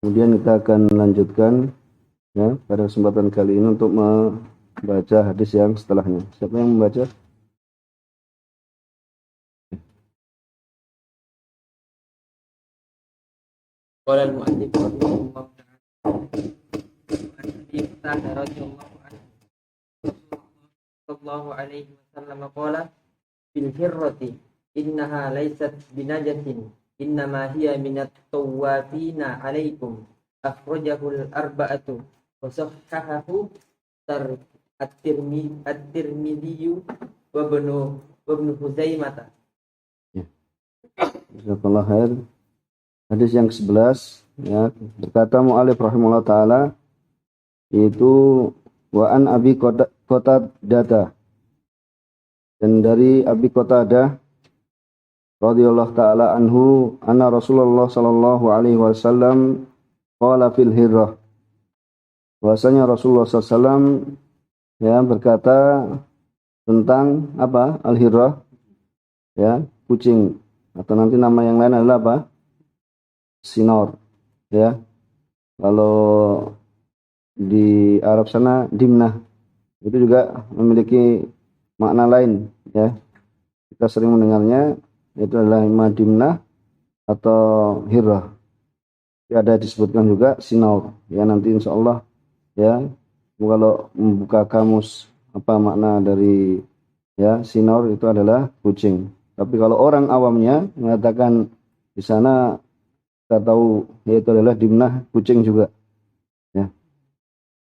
Kemudian kita akan lanjutkan ya pada kesempatan kali ini untuk membaca hadis yang setelahnya. Siapa yang membaca? Qala al-mu'allif rahimahullah ta'ala radhiyallahu anhu sallallahu alaihi wasallam qala fil hirrati innaha laysat binajasin innama hiya minat tawafina alaikum akhrajahu al-arba'atu wa sahhahahu at-Tirmidzi wa ibnu Huzaimah. Jazakallahu khair. Hadis yang ke-11 ya, berkata mu'allif rahimahullah taala yaitu wa an Abi Qatadah, dan dari Abi Qatadah radhiyallahu taala anhu anna Rasulullah sallallahu alaihi wasallam qala fil hirrah, bahwasanya Rasulullah sallallahu ya berkata tentang apa? Al-hirrah ya, kucing, atau nanti nama yang lain adalah apa? Sinor ya. Kalau di Arab sana dimnah itu juga memiliki makna lain ya. Kita sering mendengarnya itu adalah imma dimnah atau hirrah. Ada disebutkan juga sinor ya, nanti insyaallah ya kalau membuka kamus apa makna dari ya sinor itu adalah kucing. Tapi kalau orang awamnya mengatakan di sana kita tahu yaitu adalah dimnah kucing juga ya.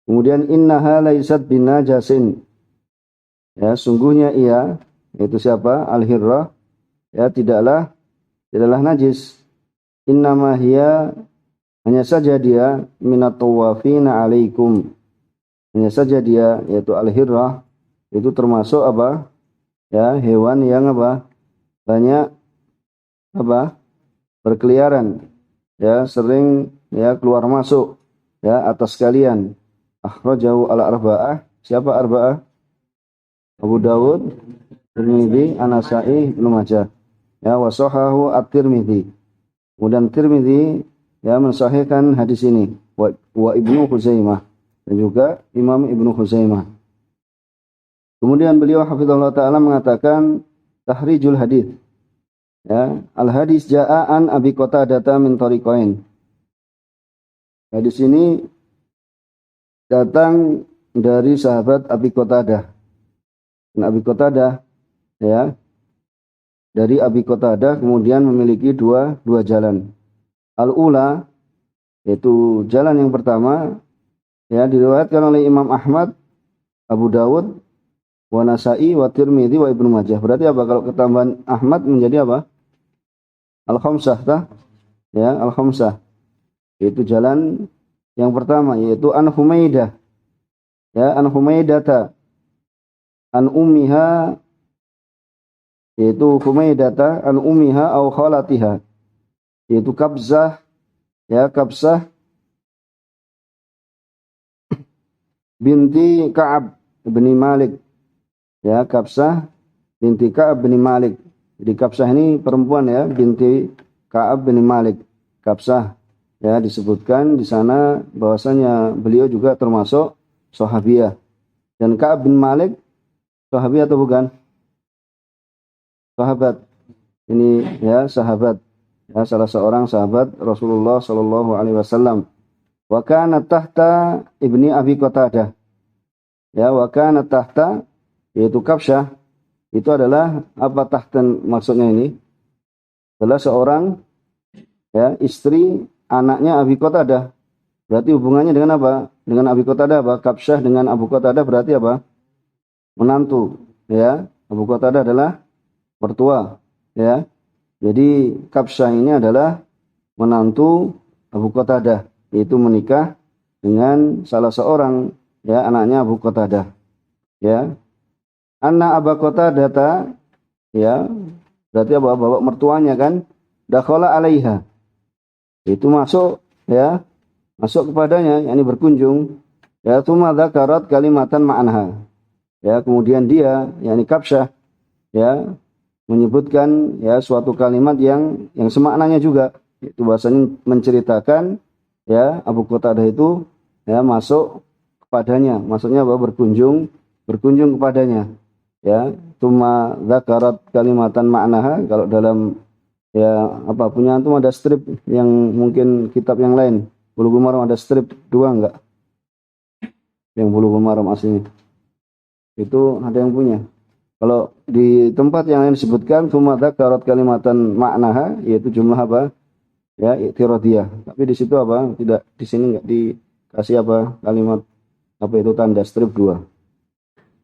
Kemudian innaha laysat binajasin ya, sungguhnya ia yaitu siapa? Al-hirrah ya tidaklah najis. Innama hiya, hanya saja dia minat tawafina alaikum, hanya saja dia yaitu al-hirrah itu termasuk apa ya, hewan yang apa banyak apa berkeliaran ya, sering ya keluar masuk ya atas kalian. Akhrajahu al-arba'ah, siapa arba'ah? Abu Dawud, Tirmidzi, An-Nasa'i, Ibnu Majah ya, wa sahahu at-Tirmidzi. Kemudian Tirmidzi ya mensahihkan hadis ini, wa Ibnu Huzaimah, dan juga Imam Ibnu Huzaimah. Kemudian beliau hafizahullah taala mengatakan tahrijul hadis ya, al-hadis ja'an Abi Qatadah min tariqain. Hadis ini datang dari sahabat Abi Qatadah. Dan Abi Qatadah ya, dari Abi Qatadah kemudian memiliki dua jalan. Al-ula yaitu jalan yang pertama ya, diriwayatkan oleh Imam Ahmad, Abu Dawud, wa Nasa'i, wa Tirmidzi, wa Ibnu Majah. Berarti apa kalau ketambahan Ahmad menjadi apa? Al-khamsah tah? Ya, al-khamsah. Itu jalan yang pertama yaitu an Humaidah. Ya, an Humaidata. An ummiha, yaitu Humaidata an ummiha au khalatiha. Yaitu Kabzah, ya Kabzah binti Ka'ab bin Malik. Ya, Kabzah binti Ka'ab bin Malik. Jadi Kabsah ini perempuan ya, binti Ka'ab bin Malik. Kabsah ya, disebutkan di sana bahwasanya beliau juga termasuk sahabiah. Dan Ka'ab bin Malik sahabiah atau bukan? Sahabat. Ini ya sahabat. Ya, salah seorang sahabat Rasulullah sallallahu alaihi wasallam. Wa kana tahta ibni Abi Qatadah. Ya, wa kana tahta yaitu Kabsah itu adalah apa tahtan maksudnya ini? Adalah seorang ya istri anaknya Abi Qatadah. Berarti hubungannya dengan apa? Dengan Abi Qatadah apa? Kabsyah dengan Abu Qatadah berarti apa? Menantu ya. Abu Qatadah adalah mertua ya. Jadi Kabsyah ini adalah menantu Abu Qatadah, yaitu menikah dengan salah seorang ya anaknya Abu Qatadah ya. Anna Abu Qatadah ya, berarti apa? Bapak mertuanya kan, dakhala alaiha. Itu masuk ya, masuk kepadanya, yakni berkunjung. Ya, tsumma dzakarat kalimatan ma'anha. Ya, kemudian dia, yakni Kabsyah ya, menyebutkan ya suatu kalimat yang semaknanya juga. Itu bahasanya menceritakan ya Abu Qatadah itu ya masuk kepadanya, maksudnya bahwa berkunjung kepadanya, ya tuma dzakarat kalimatan ma'naha. Kalau dalam ya apa punya antum ada strip yang mungkin kitab yang lain Bulughul Maram ada strip 2 enggak, yang Bulughul Maram aslinya itu ada yang punya. Kalau di tempat yang lain disebutkan tuma dzakarat kalimatan ma'naha, yaitu jumlah apa ya i'tiradiyah, tapi di situ apa tidak, di sini enggak dikasih apa kalimat apa itu tanda strip 2.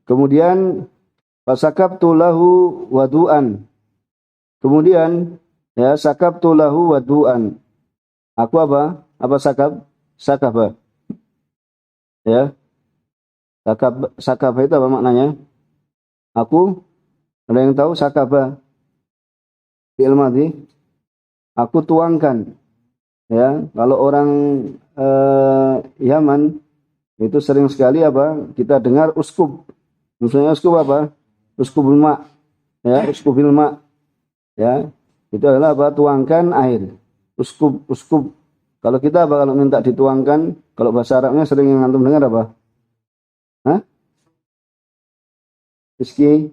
Kemudian fasakabtu lahu wadu'an. Kemudian ya sakabtu lahu wadu'an. Aku apa? Apa sakab? Sakaba. Ya. Sakaba itu apa maknanya? Aku, ada yang tahu sakaba? Fi'il madhi. Aku tuangkan. Ya, kalau orang Yaman itu sering sekali apa? Kita dengar uskub. Misalnya uskub apa? Uskubul ma. Ya, uskubil ma. Ya. Itu adalah apa? Tuangkan air. Uskub. Kalau kita apa kalau minta dituangkan, kalau bahasa Arabnya sering yang antum dengar apa? Hah? Iski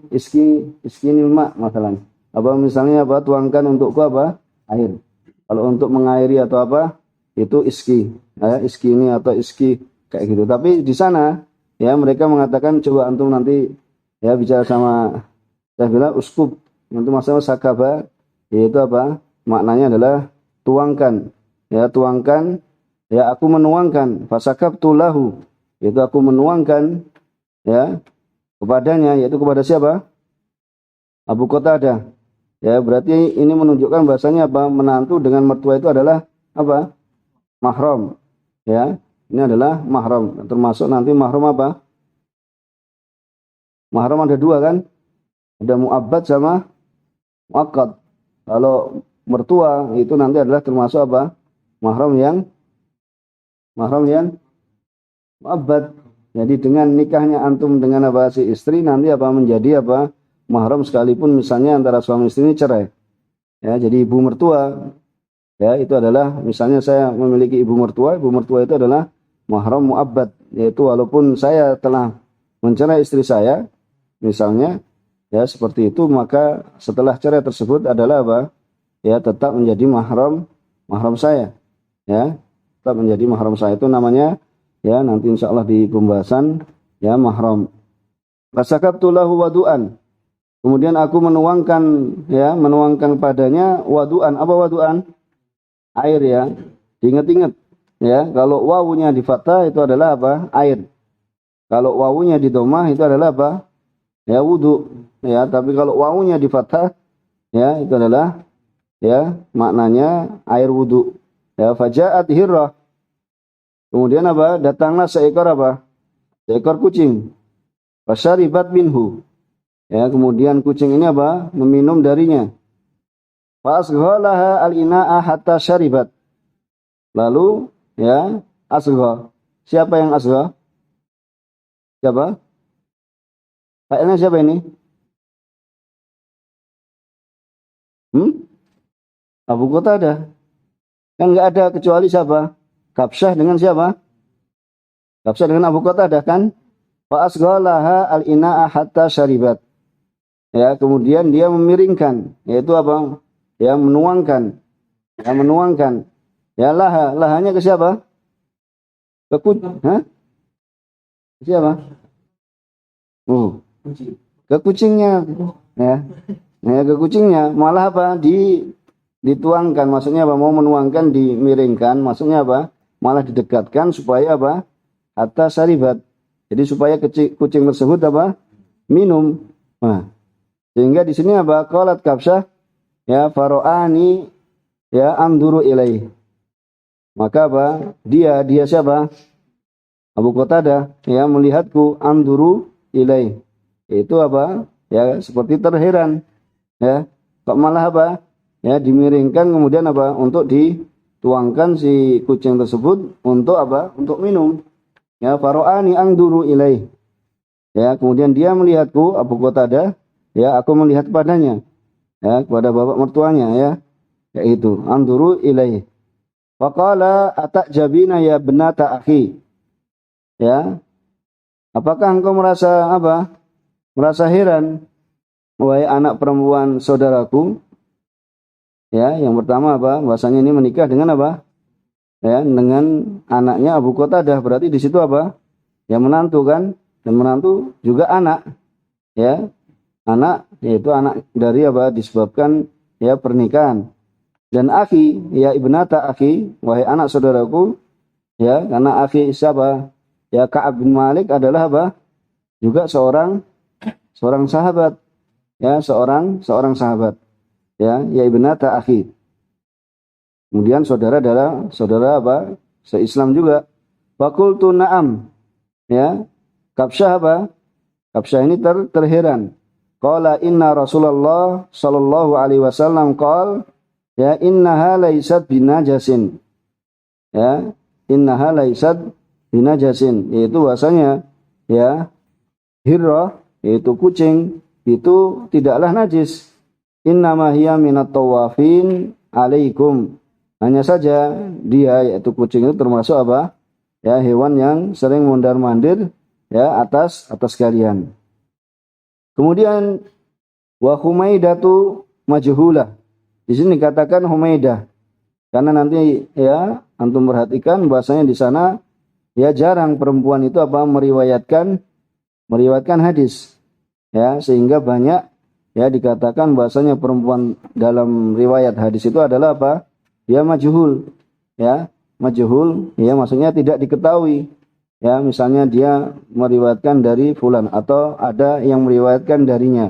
nilma masalahnya. Apa misalnya apa? Tuangkan untukku apa? Air. Kalau untuk mengairi atau apa? Itu iski. Ya, iski ini atau iski kayak gitu. Tapi di sana ya mereka mengatakan coba antum nanti ya bicara sama saya bilang uskub. Untuk masalah sakaba yaitu apa? Maknanya adalah tuangkan. Ya, tuangkan. Ya, aku menuangkan. Fasakabtu lahu. Yaitu aku menuangkan ya kepadanya, yaitu kepada siapa? Abu Qatadah. Ya, berarti ini menunjukkan bahasanya apa? Menantu dengan mertua itu adalah apa? Mahram. Ya, ini adalah mahram. Termasuk nanti mahram apa? Mahram ada 2 kan? Ada mu'abbad sama mu'akkad. Kalau mertua itu nanti adalah termasuk apa? Mahram yang mu'abbad. Jadi dengan nikahnya antum dengan apa si istri nanti apa menjadi apa? Mahram sekalipun misalnya antara suami istri ini cerai. Ya, jadi ibu mertua ya itu adalah misalnya saya memiliki ibu mertua itu adalah mahram mu'abbad, yaitu walaupun saya telah mencerai istri saya misalnya ya seperti itu, maka setelah cerai tersebut adalah apa? Ya tetap menjadi mahram saya. Ya, tetap menjadi mahram saya, itu namanya ya nanti insyaallah di pembahasan ya mahram. Fasakabtu lahu wadu'an. Kemudian aku menuangkan padanya wadu'an. Apa wadu'an? Air ya. Diingat-ingat ya, kalau wawunya di fathah itu adalah apa? Air. Kalau wawunya di dhammah itu adalah apa? Ya wudu. Ya, tapi kalau wawunya di fathah ya itu adalah ya maknanya air wudu. Ya, faja'at hirrah. Kemudian apa? Datanglah seekor apa? Seekor kucing. Fasyaribat minhu. Ya, kemudian kucing ini apa? Meminum darinya. Fa'asghalaha al-ina'a hatta syaribat. Lalu ya, asgha. Siapa yang asgha? Siapa? Fa'ilnya siapa ini? Abu Qatadah. Kan enggak ada kecuali siapa? Kabsyah dengan siapa? Kabsyah dengan Abu Qatadah kan? Fa asghalaha al-ina'a hatta syaribat. Ya, kemudian dia memiringkan, yaitu apa? Ya, menuangkan. Ya, menuangkan. Ya, lahanya ke siapa? Ke kucing. Hah? Siapa? Ke kucingnya. Ya. Ya, ke kucingnya. Malah apa? Dituangkan, maksudnya apa? Mau menuangkan, dimiringkan, maksudnya apa? Malah didekatkan supaya apa? Hatta syaribat. Jadi supaya kucing tersebut apa? Minum. Nah, sehingga di sini apa? Qalat Kabsyah ya faro'ani ya amduru ilaih. Maka apa? Dia siapa? Abu Qatadah ya melihatku amduru ilaih. Itu apa? Ya seperti terheran. Ya, kok malah apa? Ya dimiringkan kemudian apa? Untuk dituangkan si kucing tersebut untuk apa? Untuk minum. Ya faro'ani amduru ilaih. Ya, kemudian dia melihatku Abu Qatadah, ya aku melihat padanya. Ya, kepada bapak mertuanya ya. Yaitu amduru ilaih. Faqala atajabina ya benata akhi. Ya. Apakah engkau merasa apa? Merasa heran wahai anak perempuan saudaraku? Ya, yang pertama apa? Bahasanya ini menikah dengan apa? Ya, dengan anaknya Abu Qatadah. Berarti di situ apa? Ya menantu kan? Dan menantu juga anak. Ya, anak yaitu anak dari apa? Disebabkan ya pernikahan. Dan akhi, ya ibnata akhi, wahai anak saudaraku, ya, karena akhi siapa? Ya Ka'ab bin Malik adalah apa? Juga seorang sahabat. Ya, seorang sahabat. Ya ibnata akhi. Kemudian saudara adalah saudara apa? Se-Islam juga. Fakultu na'am. Ya. Kabsyah apa? Kabsyah ini terheran. Qala inna Rasulullah sallallahu alaihi wasallam qala ya innaha laysat binajasin. Ya, innaha laysat binajasin, yaitu bahasanya ya hirrah yaitu kucing itu tidaklah najis. Innama hiya minat tawafin alaikum. Hanya saja dia yaitu kucing itu termasuk apa? Ya hewan yang sering mondar-mandir ya atas kalian. Kemudian wa Humaidatu majhulah. Di sini dikatakan Humaidah karena nanti ya antum perhatikan bahasanya di sana ya jarang perempuan itu apa meriwayatkan hadis. Ya, sehingga banyak ya dikatakan bahasanya perempuan dalam riwayat hadis itu adalah apa? Dia majhul. Ya, majhul ya maksudnya tidak diketahui. Ya, misalnya dia meriwayatkan dari fulan atau ada yang meriwayatkan darinya.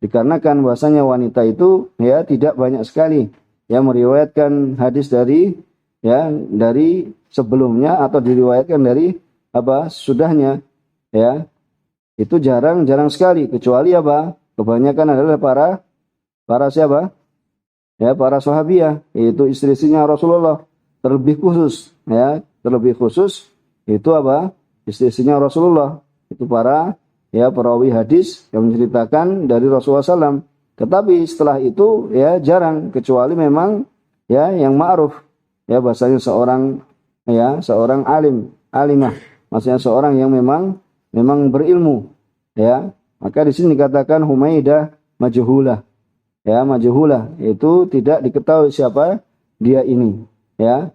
Dikarenakan bahasanya wanita itu ya tidak banyak sekali ya meriwayatkan hadis dari sebelumnya atau diriwayatkan dari apa sudahnya ya. Itu jarang sekali kecuali apa? Kebanyakan adalah para siapa? Ya, para sahabiah, yaitu istri-istrinya Rasulullah. Terlebih khusus itu apa? Istri-istrinya Rasulullah. Itu para ya perawi hadis yang menceritakan dari Rasulullah SAW. Tetapi setelah itu ya jarang kecuali memang ya yang ma'ruf. Ya bahasanya seorang alimah. Maksudnya seorang yang memang berilmu ya, maka di sini dikatakan Humaidah majhulah ya, majhulah itu tidak diketahui siapa dia ini ya,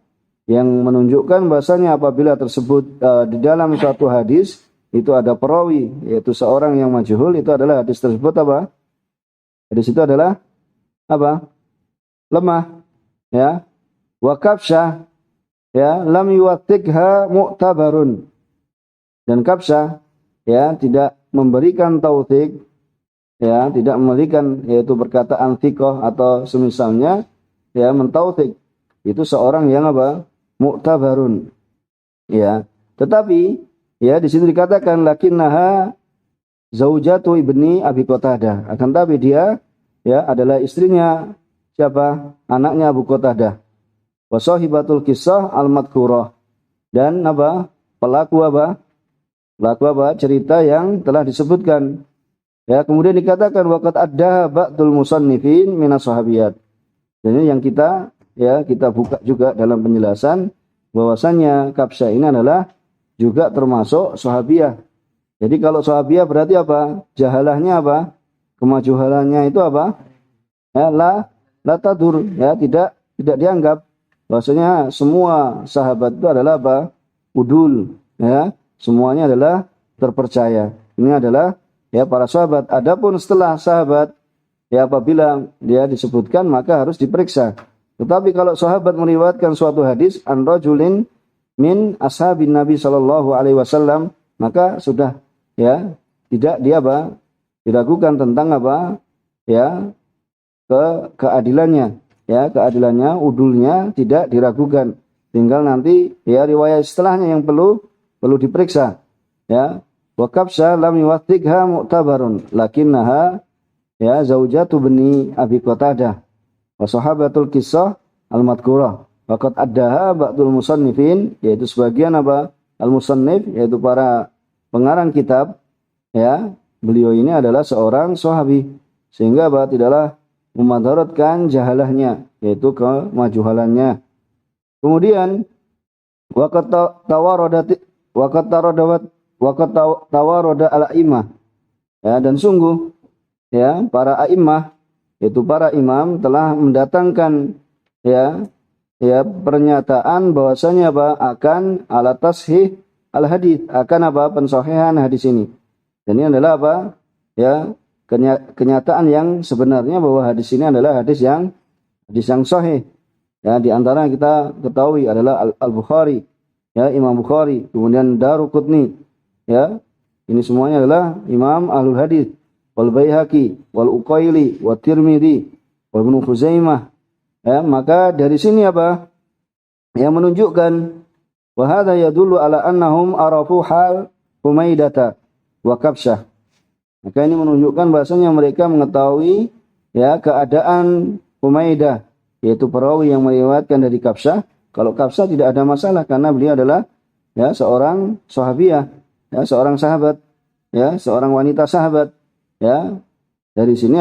yang menunjukkan bahasanya apabila tersebut di dalam suatu hadis itu ada perawi yaitu seorang yang majhul, itu adalah hadis tersebut apa? Hadis itu adalah apa? Lemah ya. Wa kabsyah ya lam yuwathiqha mu'tabarun. Dan kabsyah ya tidak memberikan tauthik ya, tidak memberikan yaitu perkataan thiqah atau semisalnya ya mentauthik itu seorang yang apa? Mu'tabarun. Ya. Tetapi ya di sini dikatakan lakinnaha zaujatu ibni Abi Qatadah. Akan tapi dia ya adalah istrinya siapa? Anaknya Abu Qatadah. Wa sahibatul kisah al-madhkurah. Dan apa? Pelaku apa? Cerita yang telah disebutkan. Ya, kemudian dikatakan waqad adda ba'dul musannifin minas sahabiyat. Jadi yang kita buka juga dalam penjelasan bahwasannya Kabsyah ini adalah juga termasuk sahabiyah. Jadi kalau sahabiyah berarti apa? Jahalahnya apa? Kemajuhalannya itu apa? Ya, la tadur, ya tidak dianggap. Bahwasanya semua sahabat itu adalah apa? Udul, ya. Semuanya adalah terpercaya. Ini adalah ya para sahabat. Adapun setelah sahabat ya apabila dia disebutkan maka harus diperiksa. Tetapi kalau sahabat meriwayatkan suatu hadis an rajulin min ashabin Nabi sallallahu alaihi wasallam, maka sudah ya tidak dia apa? Diragukan tentang apa? Ya keadilannya, ya keadilannya, udulnya tidak diragukan. Tinggal nanti ya riwayat setelahnya yang perlu diperiksa. Ya, wa kabsha lam yuwathiqha mu'tabarun lakinnaha ya zaujatu bani Abi Qatadah wa sahabatul kisah al-madhkurah. Waqad addaha ba'dul musannifin, yaitu sebagian apa? Al-musannif, yaitu para pengarang kitab, ya. Beliau ini adalah seorang sahabi, sehingga apa? Tidaklah memadaratkan jahalahnya, yaitu kemajuhalannya. Kemudian waqat tawaroda al-a'immah, ya, dan sungguh, ya, para a'immah, yaitu para imam, telah mendatangkan, ya, pernyataan bahwasanya akan ala tashih al hadis, akan pensahihan hadis ini. Dan ini adalah ya, kenyataan yang sebenarnya bahwa hadis ini adalah hadis yang sahih. Ya, di antara yang kita ketahui adalah Al-Bukhari, ya, Imam Bukhari, kemudian Daruqutni, ya. Ini semuanya adalah imam ahlul hadis, wal Baihaqi, wal Uqaili, wa Tirmidzi, wa Ibnu Khuzaimah. Ya, maka dari sini yang menunjukkan wa hadza yadullu ala annahum arafu hal Humaidata wa Kabsyah. Maka ini menunjukkan bahasanya mereka mengetahui, ya, keadaan Humaidah, yaitu perawi yang meriwayatkan dari Kabsyah. Kalau Kabsyah tidak ada masalah karena beliau adalah, ya, seorang sahabiah, ya, seorang sahabat, ya, seorang wanita sahabat, ya. Dari sini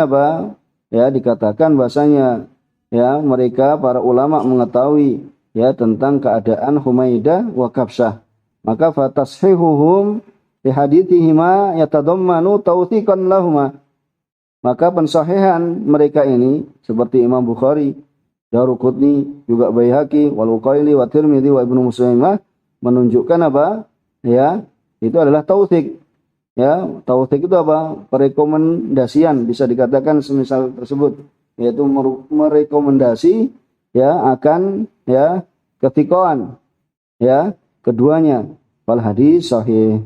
ya, dikatakan bahasanya, ya, mereka para ulama mengetahui, ya, tentang keadaan Humaidah wa Kabsyah. Maka fatashihuhum bi hadithihima yatadammanu tawthiqan lahuma. Maka pensahihan mereka ini seperti Imam Bukhari, Daruqutni, juga Baihaqi, wal Uqaili, wa Tirmidzi, wa Ibnu Khuzaimah menunjukkan ya, itu adalah tautsik. Ya, tautsik itu perekomendasian, bisa dikatakan semisal tersebut, yaitu merekomendasi, ya, akan, ya, ketiqoan, ya, keduanya. Wal hadis sahih.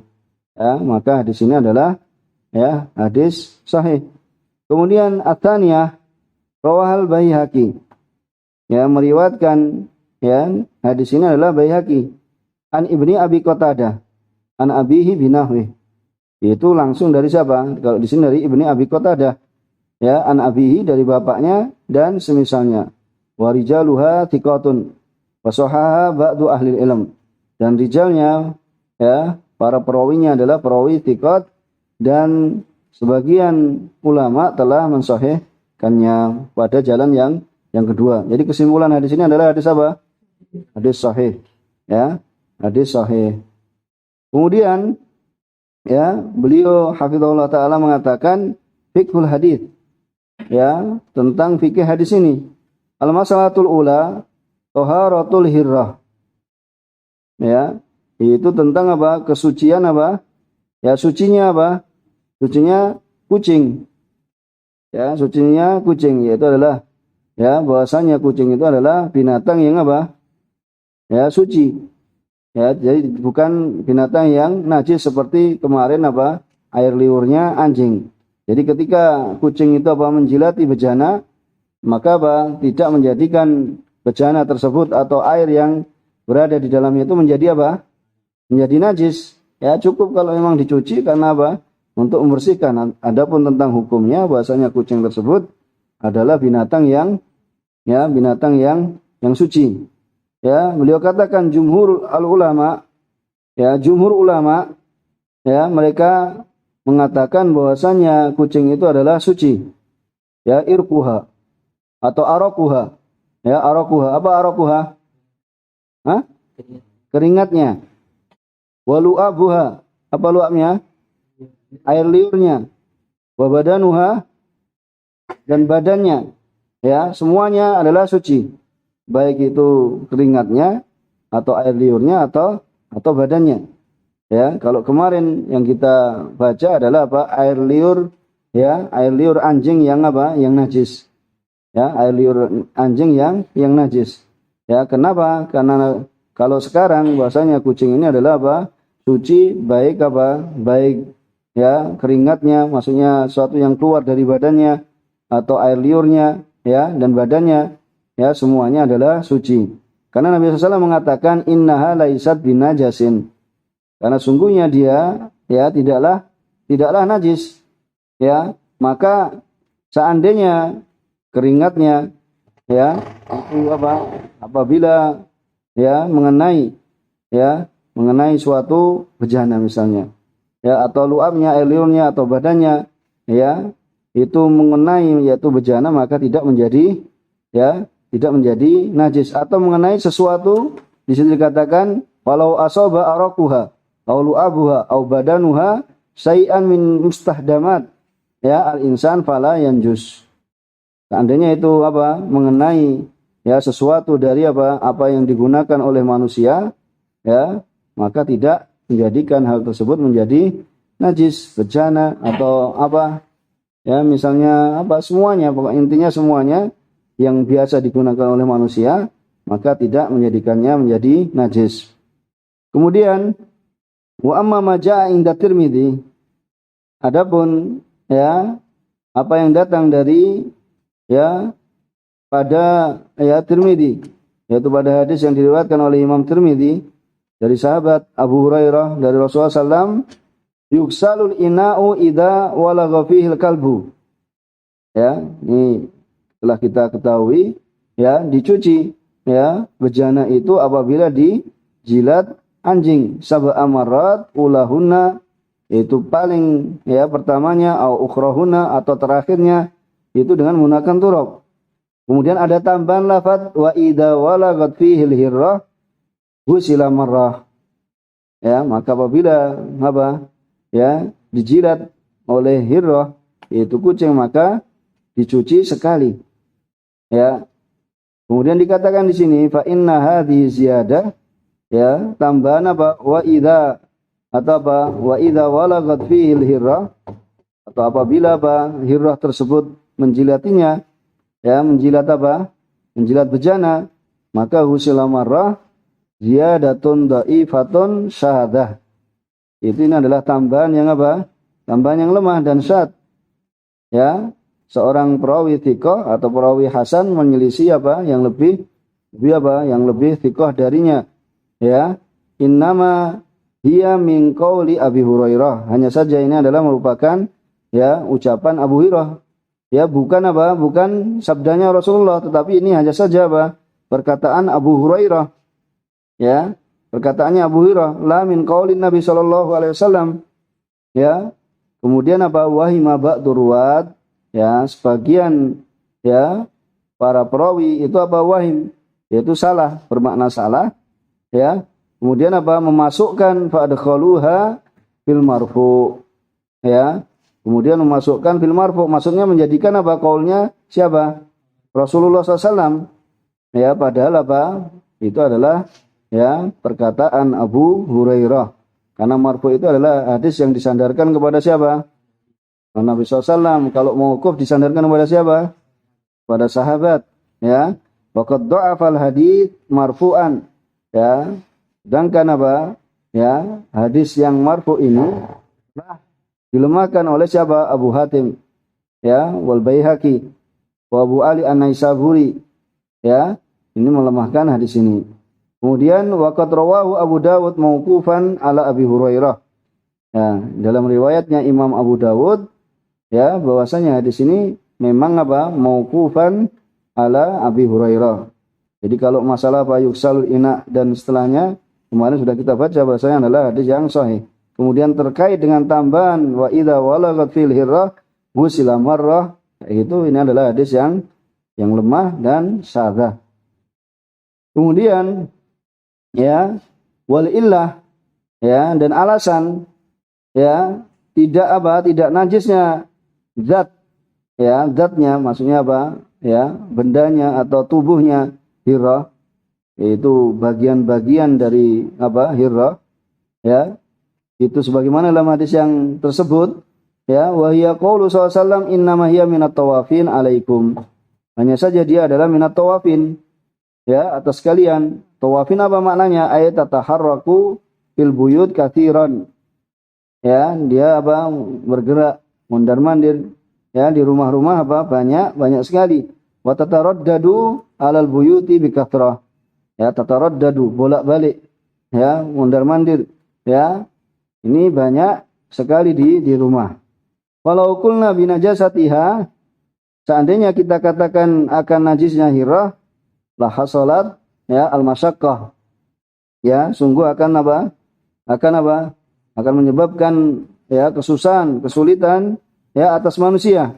Ya, maka hadis ini adalah, ya, hadis sahih. Kemudian at-tsaniyah rawahal Baihaqi. Ya, meriwayatkan, ya, hadis ini adalah Baihaqi an Ibni Abi Qatadah an abihi binahwi. Itu langsung dari siapa? Kalau di sini dari Ibni Abi Qatadah, ya, an abihi dari bapaknya dan semisalnya. Wa rijaluha thiqatun wa sahaha ba'du ahli ilm. Dan rijalnya, ya, para perawinya adalah perawi thiqat dan sebagian ulama telah mensahihkannya pada jalan yang kedua. Jadi kesimpulan hadis ini adalah hadis apa? Hadis sahih. Ya, hadis sahih. Kemudian, ya, beliau hafizahullah taala mengatakan fiqhul hadis, ya, tentang fikih hadis ini. Al-masalatul ula taharatul hirrah. Ya, itu tentang kesucian ya, sucinya sucinya kucing. Ya, sucinya kucing, yaitu adalah, ya, bahwasanya kucing itu adalah binatang yang ya, suci. Ya, jadi bukan binatang yang najis seperti kemarin air liurnya anjing. Jadi ketika kucing itu menjilati bejana, maka tidak menjadikan bejana tersebut atau air yang berada di dalamnya itu menjadi menjadi najis. Ya, cukup kalau memang dicuci karena untuk membersihkan. Adapun tentang hukumnya, bahasanya kucing tersebut adalah binatang yang, ya, binatang yang suci. Ya, beliau katakan jumhur ulama, ya, jumhur ulama, ya, mereka mengatakan bahwasanya kucing itu adalah suci. Ya, irkuha atau arakuha. Ya, arakuha. Apa arakuha? Hah? Keringatnya. Walu'abuha. Apa lu'abnya? Air liurnya. Wabadanuha, dan badannya. Ya, semuanya adalah suci. Baik itu keringatnya atau air liurnya atau badannya. Ya, kalau kemarin yang kita baca adalah air liur, ya, air liur anjing yang yang najis. Ya, air liur anjing yang najis. Ya, kenapa? Karena kalau sekarang bahasanya kucing ini adalah suci, baik baik, ya, keringatnya, maksudnya sesuatu yang keluar dari badannya atau air liurnya, ya, dan badannya, ya, semuanya adalah suci. Karena Nabi SAW mengatakan innaha laisat binajasin. Karena sungguhnya dia, ya, tidaklah najis. Ya, maka seandainya keringatnya, ya, itu apabila, ya, mengenai suatu bejana misalnya, ya, atau luapnya, air liurnya atau badannya, ya, itu mengenai yaitu bejana, maka tidak menjadi, ya, tidak menjadi najis. Atau mengenai sesuatu di situ dikatakan walau asaba araquha aw lu'abuha aw badanuha syai'an min mustahdamat ya al-insan fala yanjus. Seandainya itu apa? Mengenai ya sesuatu dari apa yang digunakan oleh manusia ya, maka tidak menjadikan hal tersebut menjadi najis, bejana atau apa ya, misalnya apa semuanya, pokok intinya semuanya yang biasa digunakan oleh manusia maka tidak menjadikannya menjadi najis. Kemudian wa amma ma jaa inda Tirmidzi, adapun ya apa yang datang dari ya pada ya Tirmidzi, yaitu pada hadis yang diriwayatkan oleh Imam Tirmidzi dari sahabat Abu Hurairah dari Rasulullah SAW, yuksalul ina'u idza walagha fihil kalbu. Ya, ini telah kita ketahui ya, dicuci ya bejana itu apabila dijilat anjing sab'a marrat ulahunna, itu paling ya pertamanya au ukhrahunna atau terakhirnya itu dengan menggunakan turab. Kemudian ada tambahan lafaz wa idza walaghat fihil hirrah husila marrah. Ya, maka apabila apa? Ya, dijilat oleh hirrah yaitu kucing maka dicuci sekali. Ya. Kemudian dikatakan di sini fa inna hadhihi ziyadah, ya, tambahan apa? Wa idza atau apa? Wa idza walaghat fihil hirrah, atau apabila apa? Hirrah tersebut menjilatinya, ya, menjilat apa? Menjilat bejana, maka husila marrah ziyadatun dha'ifatun syahadah. Itu ini adalah tambahan yang apa? Tambahan yang lemah dan syad. Ya, seorang perawi thiqah atau perawi hasan menyelisih apa? Yang lebih thiqah darinya. Ya, innama hiya min qauli Abi Hurairah. Hanya saja ini adalah merupakan ya ucapan Abu Hurairah. Ya, bukan apa? Bukan sabdanya Rasulullah, tetapi ini hanya saja apa? Perkataan Abu Hurairah. Ya, perkataannya Abu Hurairah, la min qaulin Nabi sallallahu alaihi wasallam. Ya. Kemudian apa? Wahima ba'dur ruwat. Ya, sebagian ya para perawi itu apa? Wahim, yaitu salah, bermakna salah. Ya. Kemudian apa? Memasukkan fa'adkhaluha fil marfu. Ya. Kemudian memasukkan fil marfu, maksudnya menjadikan apa? Qaulnya siapa? Rasulullah SAW. Ya, padahal apa? Itu adalah ya perkataan Abu Hurairah. Karena marfu itu adalah hadis yang disandarkan kepada siapa? Nabi SAW. Kalau mauquf disandarkan kepada siapa? Pada sahabat. Ya. Waqad dha'afal hadits marfu'an. Ya. Sedangkan apa? Ya, hadis yang marfu ini dilemahkan oleh siapa? Abu Hatim. Ya, wal Baihaqi wa Abu Ali An-Naisaburi. Ya, ini melemahkan hadis ini. Kemudian waqad rawahu Abu Dawud mauqufan ala Abi Hurairah. Ya, dalam riwayatnya Imam Abu Dawud ya bahwasanya hadis ini memang apa? Mauqufan ala Abi Hurairah. Jadi kalau masalah apa yuksalul ina dan setelahnya kemarin sudah kita baca bahwasanya adalah hadis yang sahih. Kemudian terkait dengan tambahan wa idza walaghat fil hirrah husila marrah, itu ini adalah hadis yang lemah dan syadzah. Kemudian ya wal illah ya dan alasan ya tidak najisnya zat ya, zatnya maksudnya apa? Ya, bendanya atau tubuhnya hirrah, yaitu bagian-bagian dari apa? Hirrah. Ya. Itu sebagaimana dalam hadis yang tersebut, ya, wa hiya qaulu sallallahu innama hiya minat tawafin alaikum. Hanya saja dia adalah minat tawafin. Ya, atas kalian. Tawafin apa maknanya? Ayat tataharraku fil buyut katsiran. Ya, dia apa? Bergerak, mondar-mandir ya di rumah-rumah apa? Banyak sekali. Wa tataraddadu alal buyuti bi kathrah. Ya, tataraddadu, bolak-balik. Ya, mondar-mandir. Ya. Ini banyak sekali di rumah. Walau qulna bi najasatiha, seandainya kita katakan akan najisnya hirrah, la hasalat ya al-masyaqqah. Ya, sungguh akan apa? Akan menyebabkan ya kesusahan, kesulitan ya atas manusia.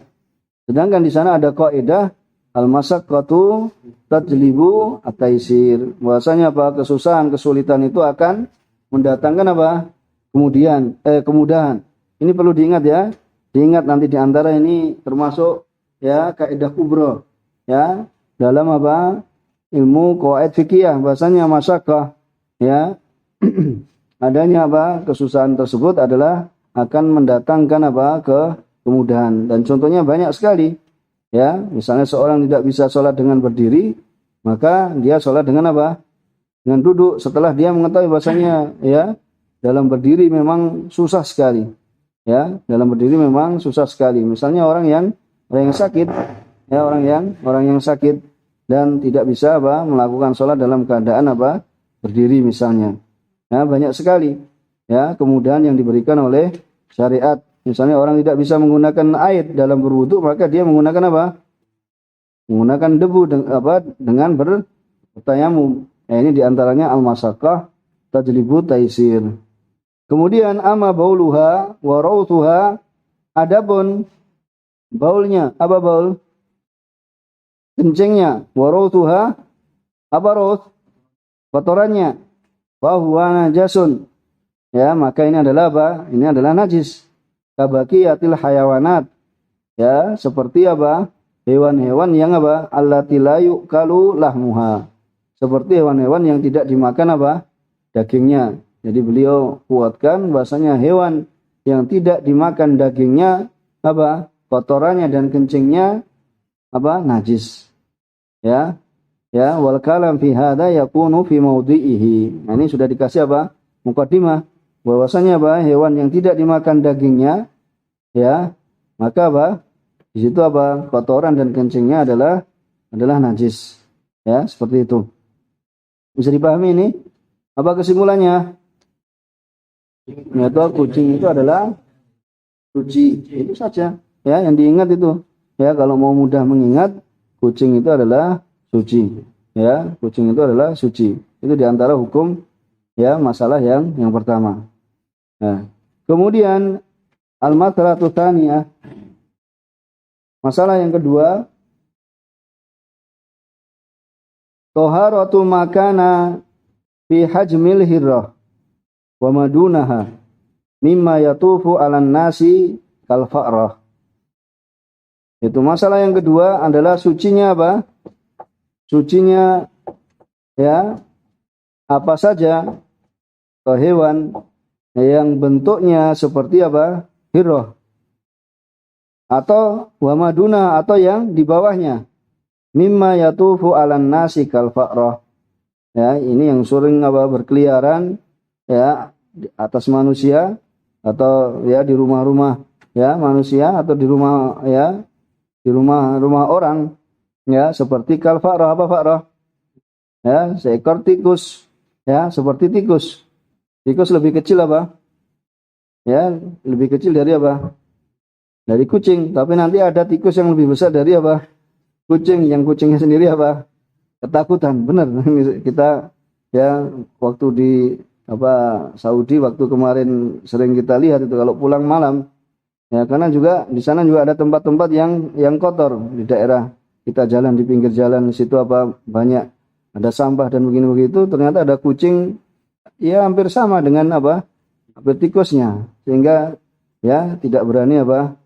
Sedangkan di sana ada kaidah Al-masyaqqatu tajlibu at-taisir. Bahwasanya apa? Kesusahan, kesulitan itu akan mendatangkan apa? Kemudahan. Ini perlu diingat ya. Diingat nanti di antara ini termasuk ya kaidah kubra ya dalam apa? Ilmu qawaid fikih. Bahwasanya masyaqqah ya adanya apa? Kesusahan tersebut adalah akan mendatangkan apa? Kemudahan. Dan contohnya banyak sekali. Ya, misalnya seorang tidak bisa sholat dengan berdiri, maka dia sholat dengan apa? Dengan duduk. Setelah dia mengetahui bahasanya, ya, dalam berdiri memang susah sekali. Ya, dalam berdiri memang susah sekali. Misalnya orang yang sakit, ya, orang yang sakit dan tidak bisa apa? Melakukan sholat dalam keadaan apa? Berdiri misalnya. Ya, banyak sekali. Ya, kemudahan yang diberikan oleh syariat. Misalnya orang tidak bisa menggunakan air dalam berwudu, maka dia menggunakan apa? Menggunakan debu dengan bertayamum. Ini diantaranya al-masyaqqah tajlibu taisir. Kemudian amma bauluha wa rawtuha, adapun baulnya, apa baul? Kencingnya, wa rawtuha, apa rawt? Kotorannya. Wa huwa najasun. Ya, maka ini adalah apa? Ini adalah najis. Kabaqiyatil hayawanat, ya, seperti apa? Hewan-hewan yang apa? Allati la yu'kalu lahmuha. Seperti hewan-hewan yang tidak dimakan apa? Dagingnya. Jadi beliau kuatkan bahasanya hewan yang tidak dimakan dagingnya apa? Kotorannya dan kencingnya apa? Najis. Ya. Ya, wal kalam fi hadza yakunu fi mawdi'ihi. Nah, ini sudah dikasih apa? Muqaddimah. Bahwasanya apa? Hewan yang tidak dimakan dagingnya, ya, maka apa? Di situ apa? Kotoran dan kencingnya adalah najis. Ya, seperti itu. Bisa dipahami ini? Apa kesimpulannya? Yaitu kucing itu adalah suci. Itu saja. Ya, yang diingat itu. Ya, kalau mau mudah mengingat, kucing itu adalah suci. Ya, kucing itu adalah suci. Itu diantara hukum ya masalah yang pertama. Nah, kemudian al-mas'alatu tsaniyah. Masalah yang kedua, taharatu makana fi hajmil hirrah wa madunaha mimma yatufu 'alan nasi kal fa'rah. Itu masalah yang kedua adalah sucinya apa? Sucinya ya apa saja hewan yang bentuknya seperti apa? Hirrah. Atau wamaduna, atau yang di bawahnya. Mimma yatufu 'alan nasi kal fa'rah. Ya, ini yang sering apa? Berkeliaran ya di atas manusia atau ya di rumah-rumah ya manusia atau di rumah ya di rumah orang ya seperti kal fa'rah. Apa fa'rah? Ya, seekor tikus ya seperti tikus. Tikus lebih kecil apa? Ya, lebih kecil dari apa? Dari kucing. Tapi nanti ada tikus yang lebih besar dari apa? Kucing. Yang kucingnya sendiri apa? Ketakutan. Benar. Kita ya waktu di apa Saudi waktu kemarin sering kita lihat itu kalau pulang malam ya karena juga di sana juga ada tempat-tempat yang kotor di daerah kita jalan di pinggir jalan di situ apa banyak ada sampah dan begini begitu ternyata ada kucing ya hampir sama dengan apa? Hampir tikusnya. Sehingga ya tidak berani apa?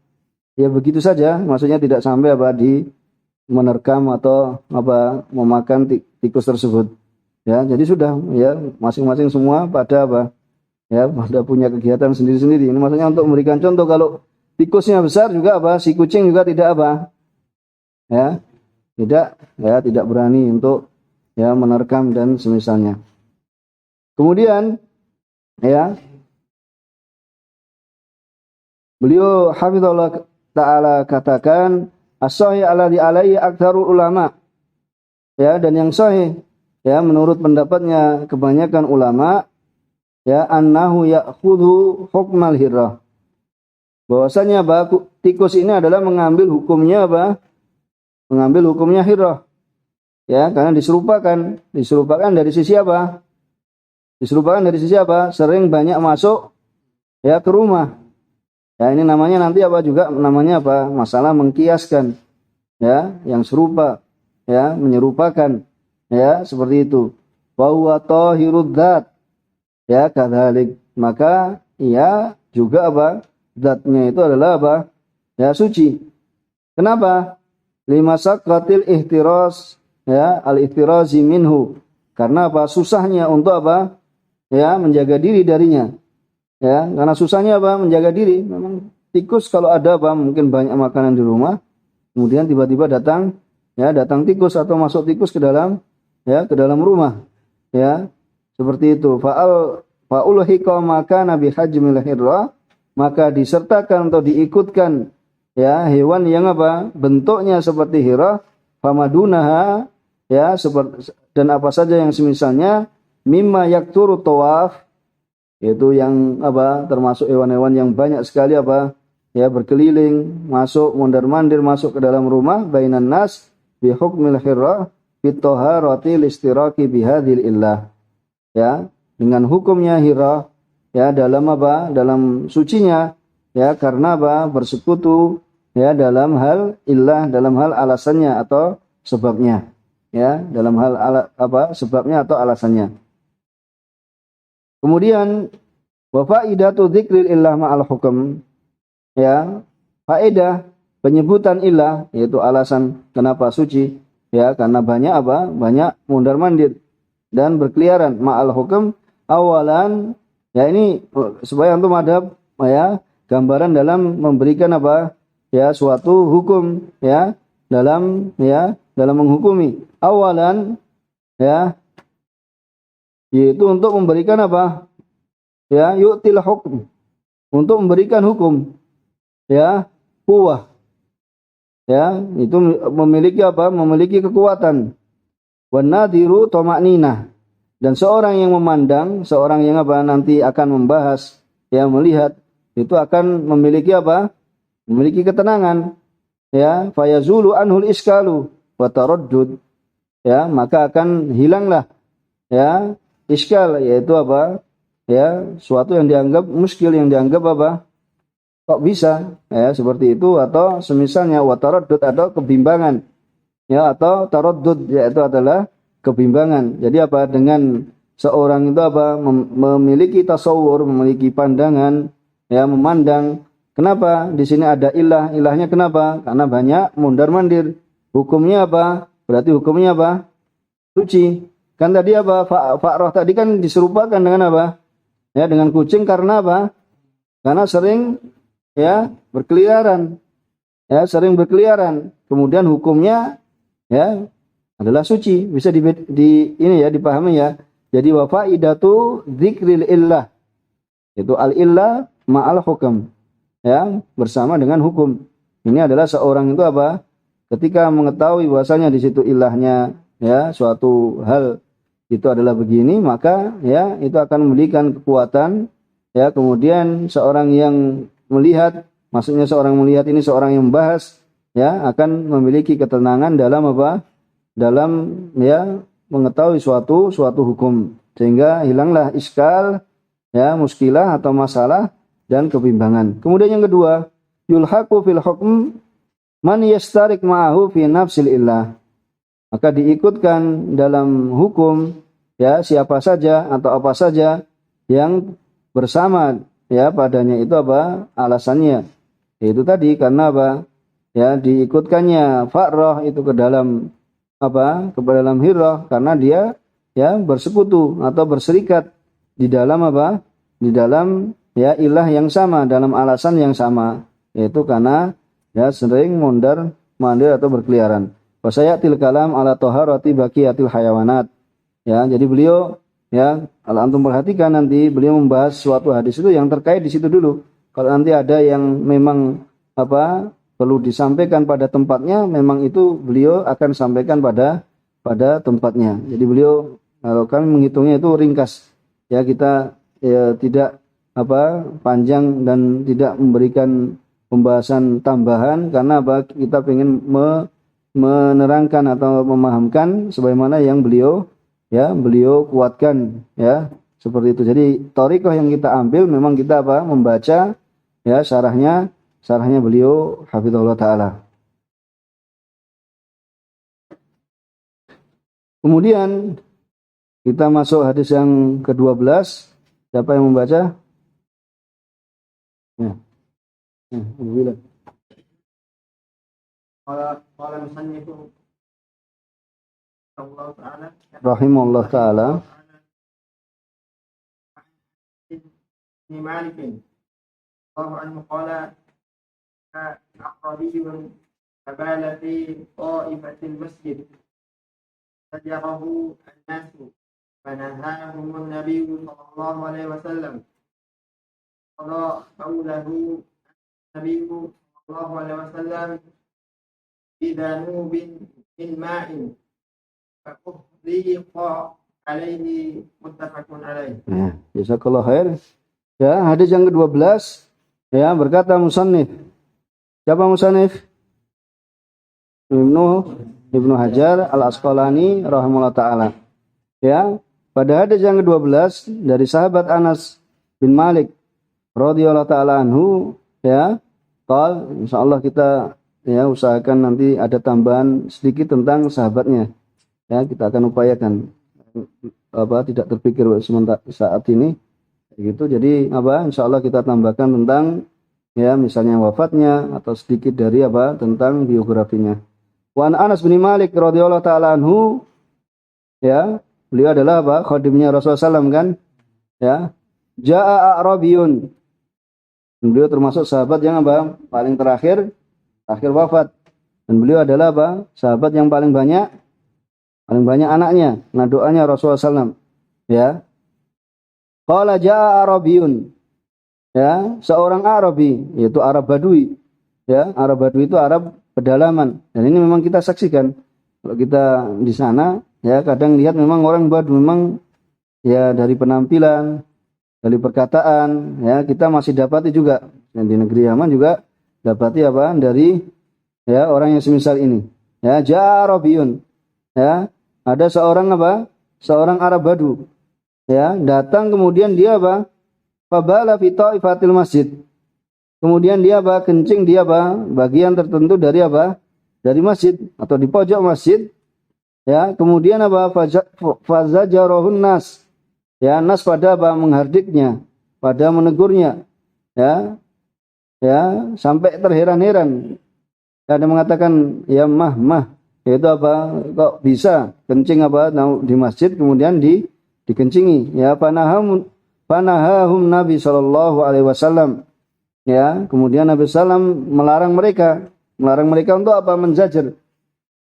Ya begitu saja, maksudnya tidak sampai apa di menerkam atau apa memakan tikus tersebut. Ya, jadi sudah ya masing-masing semua pada apa? Ya, pada punya kegiatan sendiri-sendiri. Ini maksudnya untuk memberikan contoh kalau tikusnya besar juga apa? Si kucing juga tidak apa? Ya. Tidak berani untuk ya menerkam dan semisalnya. Kemudian ya beliau hafizallahu taala katakan as-sahih alladhi alaihi aktsarul ulama. Ya, dan yang sahih ya menurut pendapatnya kebanyakan ulama ya annahu ya'khudhu hukmal hirrah. Bahwasanya tikus ini adalah mengambil hukumnya apa? Mengambil hukumnya hirrah. Ya, karena diserupakan dari sisi apa? Diserupakan dari sisi apa? Sering banyak masuk ya ke rumah. Ya, ini namanya nanti apa juga namanya apa? Masalah mengkiaskan. ya, yang serupa, ya, menyerupakan, ya, seperti itu. Wa huwa tahirud dzat, ya, kadzalik. Maka ia juga apa? Zatnya itu adalah apa? Ya, suci. Kenapa? Lima saqatil ihtiras, ya, al-ihtirazi minhu. Karena apa? Susahnya untuk apa? Ya, menjaga diri darinya. Ya, karena susahnya apa? Menjaga diri. Memang tikus kalau ada apa? Mungkin banyak makanan di rumah, kemudian tiba-tiba datang, ya, datang tikus atau masuk tikus ke dalam, ya, ke dalam rumah. Ya, seperti itu. Fa'ulhiqa maka nabi hajmil hirra, maka disertakan atau diikutkan, ya, hewan yang apa? Bentuknya seperti hirah, famadunaha, ya, seperti dan apa saja yang semisalnya mimma yakturu tawaf, yaitu yang apa? Termasuk hewan-hewan yang banyak sekali apa? Ya, berkeliling, masuk mondar-mandir masuk ke dalam rumah, bainan nas bi hukmil hirra fi taharati listiraki bihadhil illah. Ya, dengan hukumnya hirah, ya, dalam apa? Dalam sucinya, ya, karena apa? Bersekutu, ya, dalam hal illah, dalam hal alasannya atau sebabnya, ya, dalam hal apa? Sebabnya atau alasannya. Kemudian wa faidatu dzikril illah ma'al hukm, ya, faedah penyebutan ilah, yaitu alasan kenapa suci, ya, karena banyak apa? Banyak mundar-mandir dan berkeliaran ma'al hukum awalan, ya, ini supaya antum ada, ya, gambaran dalam memberikan apa? Ya, suatu hukum, ya, dalam menghukumi. Awalan, ya, yaitu untuk memberikan apa? Ya, yu'til hukum, untuk memberikan hukum, ya, kuwah, ya, itu memiliki apa? Memiliki kekuatan. Wan nadiru tama'ninah, dan seorang yang memandang, seorang yang apa? Nanti akan membahas, ya, melihat, itu akan memiliki apa? Memiliki ketenangan, ya, fayazulu anhul iskalu wa taraddud, ya, maka akan hilanglah, ya, iskal, yaitu apa? Ya, suatu yang dianggap muskil, yang dianggap apa? Kok bisa, ya, seperti itu, atau semisalnya wa taraddud, atau kebimbangan, ya, atau taraddud, yaitu adalah kebimbangan. Jadi apa? Dengan seorang itu apa? Memiliki tasawur, memiliki pandangan, ya, memandang. Kenapa di sini ada ilah? Ilahnya kenapa? Karena banyak mundar-mandir. Hukumnya apa? Berarti hukumnya apa? Suci. Kan tadi apa? Fa'roh tadi kan diserupakan dengan apa? Ya, dengan kucing karena apa? Karena sering, ya, berkeliaran. Ya, sering berkeliaran. Kemudian hukumnya, ya, adalah suci. Bisa ini ya, dipahami ya. Jadi wa faidatu dzikril illah, itu al illah ma'al hukm, ya, bersama dengan hukum. Ini adalah seorang itu apa? Ketika mengetahui bahwasanya di situ ilahnya, ya, suatu hal itu adalah begini, maka, ya, itu akan memberikan kekuatan, ya. Kemudian seorang yang melihat, maksudnya seorang melihat ini seorang yang membahas, ya, akan memiliki ketenangan dalam apa? Dalam, ya, mengetahui suatu hukum, sehingga hilanglah iskal, ya, muskilah atau masalah dan kebimbangan. Kemudian yang kedua, yulhaqu fil hukm man yastarik ma'ahu fi nafsil illah, maka diikutkan dalam hukum, ya, siapa saja atau apa saja yang bersama, ya, padanya itu apa? Alasannya. Itu tadi karena apa? Ya, diikutkannya fa'roh itu ke dalam apa? Ke dalam hirah karena dia, ya, bersekutu atau berserikat di dalam apa? Di dalam, ya, ilah yang sama, dalam alasan yang sama, yaitu karena, ya, sering mondar-mandir atau berkeliaran. Wasayatil kalam ala taharati baqiyatil hayawanat. Ya, jadi beliau, ya, kalau antum perhatikan nanti beliau membahas suatu hadis itu yang terkait di situ dulu. Kalau nanti ada yang memang apa? Perlu disampaikan pada tempatnya, memang itu beliau akan sampaikan pada tempatnya. Jadi beliau, kalau kami menghitungnya itu ringkas. Ya, kita, ya, tidak apa? Panjang dan tidak memberikan pembahasan tambahan karena apa? Kita ingin menerangkan atau memahamkan sebagaimana yang beliau, ya, beliau kuatkan, ya, seperti itu. Jadi thariqah yang kita ambil memang kita apa? Membaca, ya, syarahnya beliau hafizahullah taala. Kemudian kita masuk hadis yang ke-12. Siapa yang membaca? Ya. Alhamdulillah. Qala musannifu Allah Ta'ala Rahimahullah taala. Ibn Malik Allah anhu qala aqrabiyun abala fi ta'ifatil masjid sajarahu an-nasu fanahahum an-nabiy sallallahu alaihi wasallam qala qawlahu an-nabiy sallallahu alaihi wasallam bidanubin min ma'in fa'uhliqa alaihi muttafaqun alaihi. Ya, jazakallahu khair. Ya, hadis yang ke-12 ya, berkata musannif. Siapa musannif? Ibnu Hajar Al-Asqalani rahimahullah taala. Ya, pada hadis yang ke-12 dari sahabat Anas bin Malik radhiyallahu taala anhu, ya, qal insyaallah kita ya usahakan nanti ada tambahan sedikit tentang sahabatnya. Ya, kita akan upayakan tidak terpikir sementara saat ini gitu. Jadi insyaallah kita tambahkan tentang ya misalnya wafatnya atau sedikit dari tentang biografinya. Wa Anas bin Malik radhiyallahu taala anhu, ya, beliau adalah khadimnya Rasulullah SAW kan, ya. Jaa a'rabiyun. Beliau termasuk sahabat yang paling terakhir wafat. Dan beliau adalah sahabat yang paling banyak anaknya. Nah, doanya Rasulullah SAW, ya. Qala jaa Arabiyun, ya, seorang Arabi, yaitu Arab Badui, ya. Arab Badui itu Arab pedalaman, dan ini memang kita saksikan kalau kita di sana, ya, kadang lihat memang orang Badui memang ya dari penampilan, dari perkataan, ya, kita masih dapati juga, dan di negeri Yaman juga dapati dari ya orang yang semisal ini, ya. Jaa Arabiyun, ya, ada seorang Arab Badu, ya, datang kemudian dia fabala fi ta'ifatil masjid. Kemudian dia kencing dia bagian tertentu dari dari masjid atau di pojok masjid. Ya, kemudian fazajarahun nas. Ya, nas pada menghardiknya, pada menegurnya. Ya. Ya, sampai terheran-heran. Ada mengatakan, ya mah, yaitu kok bisa kencing di masjid kemudian dikencingi, ya. Panahahum Nabi sallallahu alaihi wasallam, ya. Kemudian Nabi sallam melarang mereka untuk menzajar,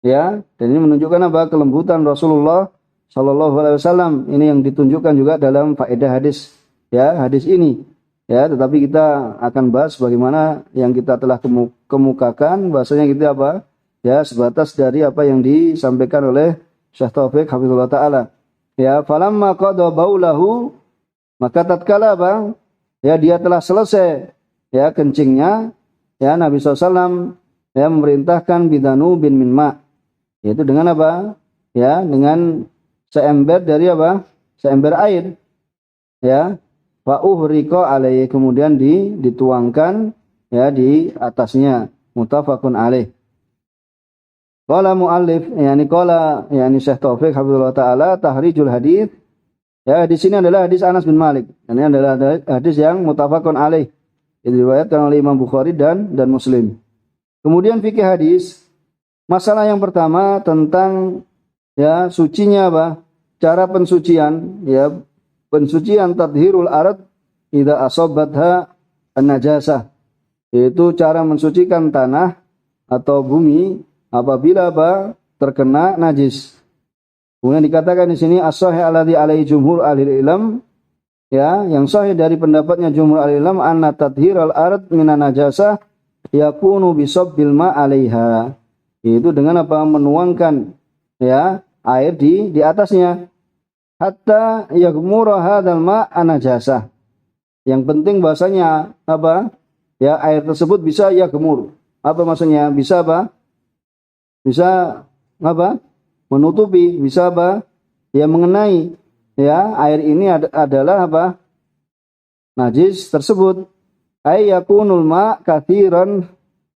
ya. Dan ini menunjukkan kelembutan Rasulullah sallallahu alaihi wasallam. Ini yang ditunjukkan juga dalam faedah hadis, ya, hadis ini, ya. Tetapi kita akan bahas bagaimana yang kita telah kemukakan, bahasanya kita ya, sebatas dari apa yang disampaikan oleh Syekh Taufik hafizullah taala. Ya, falamma qada baulahu, maka tatkala ya dia telah selesai ya kencingnya, ya, Nabi SAW ya memerintahkan bidanubin min ma, yaitu dengan ya, dengan seember dari seember air, ya, wa uhriqa alaihi, kemudian dituangkan ya di atasnya, muttafaqun alaih. Qala muallif, yani Syekh Taufik hafizallahu taala, tahrijul hadis. Ya, di sini adalah hadis Anas bin Malik. Ini adalah hadis yang muttafaqun alaih. Diriwayatkan oleh Imam Bukhari dan Muslim. Kemudian fikih hadis, masalah yang pertama tentang ya sucinya cara pensucian, ya, pensucian tadhirul arad idza asabatha an-najasah. Yaitu cara mensucikan tanah atau bumi apabila terkena najis. Kemudian dikatakan di sini as-sahih alladzi alaihi jumhur ahli ilm, ya, yang sahih dari pendapatnya jumhur ahli ilm, anna tadhiral ard minan najasah yakunu bisabbil ma 'alaiha. Itu dengan menuangkan ya air di atasnya, hatta yaghmura hadzal ma' an-najasah. Yang penting bahasanya ya, air tersebut bisa yaghmur. Apa maksudnya? Bisa bisa menutupi, bisa ya mengenai, ya, air ini adalah najis tersebut. Ay yakunul ma katsiran,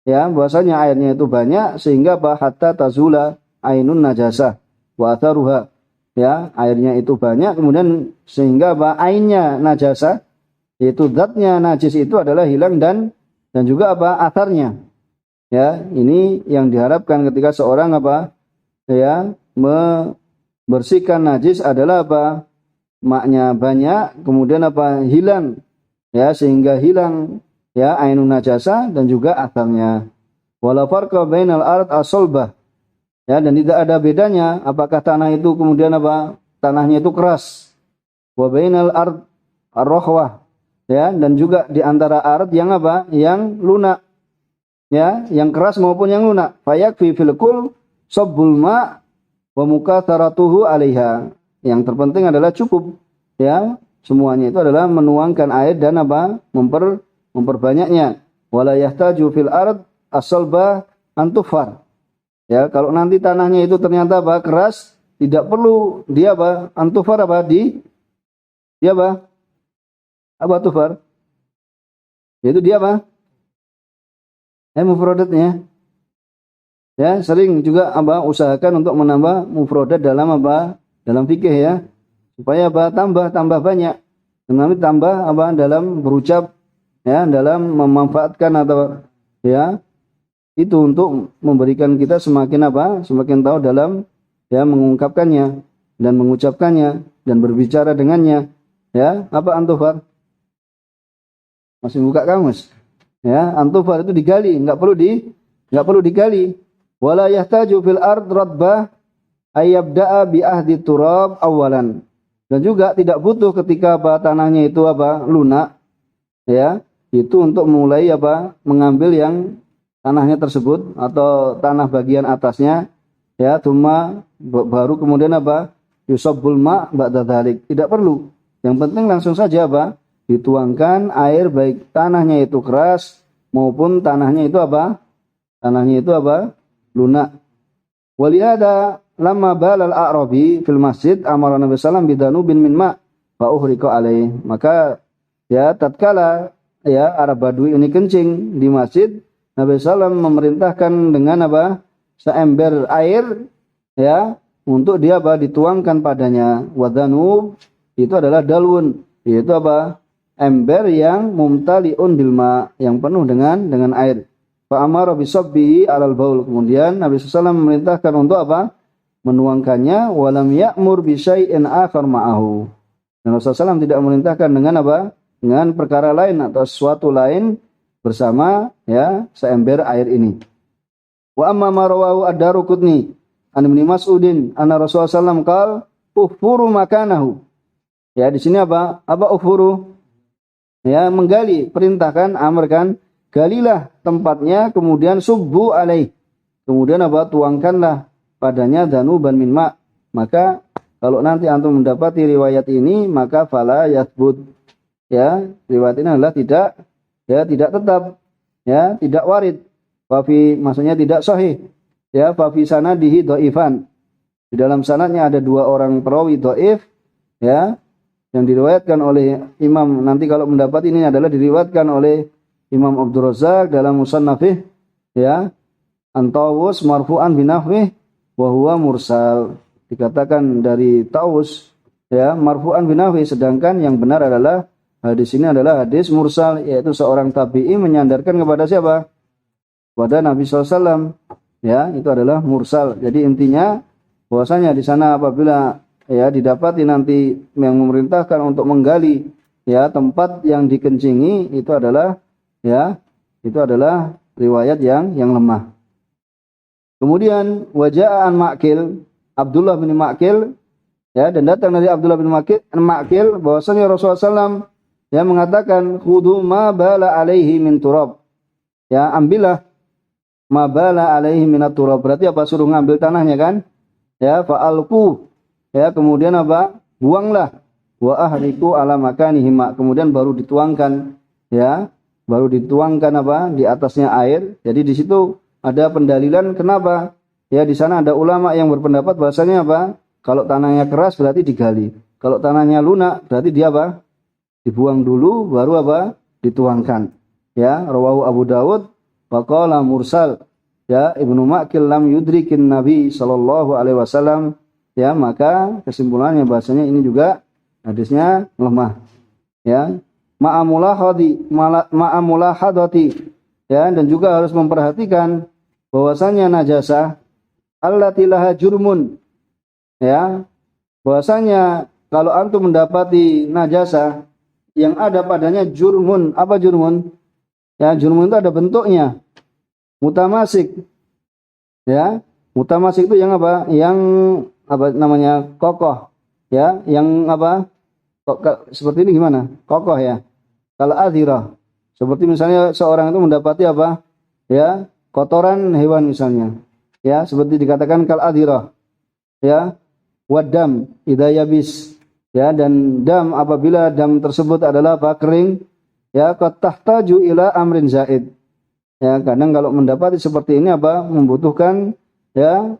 ya, bahwasanya airnya itu banyak sehingga hatta tazula ainun najasah, wa atharuha. Ya, airnya itu banyak kemudian sehingga apa? Ainnya najasa, yaitu zatnya najis itu adalah hilang dan juga apa? Atharnya. Ya, ini yang diharapkan ketika seorang apa? Ya, membersihkan najis adalah apa? Maknya banyak, kemudian apa? Hilang. Ya, sehingga hilang ya ainun najasa dan juga atharnya. Wala farqa bainal ard as-sulbah. Ya, dan tidak ada bedanya apakah tanah itu kemudian apa? Tanahnya itu keras. Wa bainal ard ar-rakhwah. Ya, dan juga di antara ard yang apa? Yang lunak. Ya, yang keras maupun yang lunak. Fayakfi fil kul sabbul ma wa mukatharatuhu 'alaiha. Yang terpenting adalah cukup ya, semuanya itu adalah menuangkan air dan apa? Memperbanyaknya. Wala yahtaju fil ard as-sulbah antufar. Ya, kalau nanti tanahnya itu ternyata apa? Keras, tidak perlu dia apa? Antufar apa? Dia apa? Apa tufar? Yaitu dia apa? Mufradatnya. Ya, sering juga apa? Usahakan untuk menambah mufradat dalam apa? Dalam fikih ya. Supaya apa? Tambah banyak. Nanti tambah apa? Dalam berucap ya, dalam memanfaatkan atau ya itu untuk memberikan kita semakin apa? Semakin tahu dalam ya mengungkapkannya dan mengucapkannya dan berbicara dengannya. Ya, apa antufar? Masih buka kamus. Ya, antufar itu digali, enggak perlu digali. Wala yahtaju fil ard radbah ayyabda'a bi ahdi turab awalan. Dan juga tidak butuh ketika apa tanahnya itu apa? Lunak. Ya, itu untuk mulai apa? Mengambil yang tanahnya tersebut atau tanah bagian atasnya ya, cuma baru kemudian apa? Yusabbul ma' ba'da dzalik. Tidak perlu. Yang penting langsung saja apa? Dituangkan air baik tanahnya itu keras maupun tanahnya itu apa? Tanahnya itu apa? Lunak. Walihada lamma balal a'rabi fil masjid amara Nabi sallam bidanubin min ma' fa uhriqa alaih. Maka ya tatkala ya Arab Badui ini kencing di masjid, Nabi SAW memerintahkan dengan apa? Seember air ya untuk dia apa? Dituangkan padanya. Wadanub itu adalah dalwun, yaitu apa? Ember yang mumtaliun bilma, yang penuh dengan air. Fa amara bisabbihi alal baul. Kemudian Nabi SAW memerintahkan untuk apa? Menuangkannya. Walam ya'mur bi syai'in akhar ma'ahu. Dan Rasulullah SAW tidak memerintahkan dengan apa? Dengan perkara lain atau sesuatu lain bersama ya seember air ini. Wa amma ma rawahu ad-Daruqutni an Ibnu Mas'udin anna Rasulullah sallallahu alaihi wasallam qala ufuru makanahu. Ya, di sini apa? Apa ufuru? Ya, menggali, perintahkan, amarkan, galilah tempatnya, kemudian subbu alaih. Kemudian apa? Tuangkanlah padanya danuban min ma'. Maka kalau nanti antum mendapati riwayat ini, maka fala yathbut. Ya, riwayat ini adalah tidak tetap, ya, tidak warid. Maksudnya tidak sahih. Ya, fa fi sanadihi dhaifan. Di dalam sanadnya ada dua orang perawi dhaif, ya, yang diriwayatkan oleh Imam, nanti kalau mendapat ini adalah diriwayatkan oleh Imam Abdul Razzaq dalam Musannafih, ya, Antawus marfu'an binahwih wa huwa mursal. Dikatakan dari Taus, ya, marfu'an binahwih, sedangkan yang benar adalah hadis ini adalah hadis mursal, yaitu seorang tabi'i menyandarkan kepada siapa? Kepada Nabi SAW. Ya, itu adalah mursal. Jadi intinya bahwasanya di sana apabila ya didapati nanti yang memerintahkan untuk menggali ya tempat yang dikencingi, itu adalah riwayat yang lemah. Kemudian waja'an Ma'qil, Abdullah bin Ma'qil, ya, dan datang dari Abdullah bin Ma'qil bahwasanya Rasulullah SAW ya mengatakan khudhu ma bala alaihi min turab. Ya, ambillah ma bala alaihi min turab. Berarti apa? Suruh ngambil tanahnya kan? Ya, fa'alqu. Ya, kemudian apa? Buanglah. Wa ahriku ala makanihi ma. Kemudian baru dituangkan, ya, baru dituangkan apa? Di atasnya air. Jadi di situ ada pendalilan kenapa? Ya, di sana ada ulama yang berpendapat bahasanya apa? Kalau tanahnya keras berarti digali. Kalau tanahnya lunak berarti dia apa? Dibuang dulu baru apa? Dituangkan. Ya, rawahu Abu Dawud wa qala mursal. Ya, Ibnu Ma'qil lam yudrikin Nabi sallallahu alaihi wasallam ya maka kesimpulannya bahasanya ini juga hadisnya lemah, ya. Ma'amulahadati, ya, dan juga harus memperhatikan bahwasanya najasah allati laha jurmun, ya, bahwasanya kalau antum mendapati najasah yang ada padanya jurmun. Apa jurmun? Ya, jurmun itu ada bentuknya mutamasik, ya. Mutamasik itu yang apa? Yang apa namanya? Kokoh, ya. Yang apa? Seperti ini gimana? Kokoh, ya. Kalau adhirah, seperti misalnya seorang itu mendapati apa? Ya, kotoran hewan misalnya. Ya, seperti dikatakan kal adhirah. Ya, wadam idza yabis. Ya, dan dam apabila dam tersebut adalah apa? Kering. Ya, qad tahtaju ila amrin zaid. Ya, kadang kalau mendapati seperti ini apa? Membutuhkan ya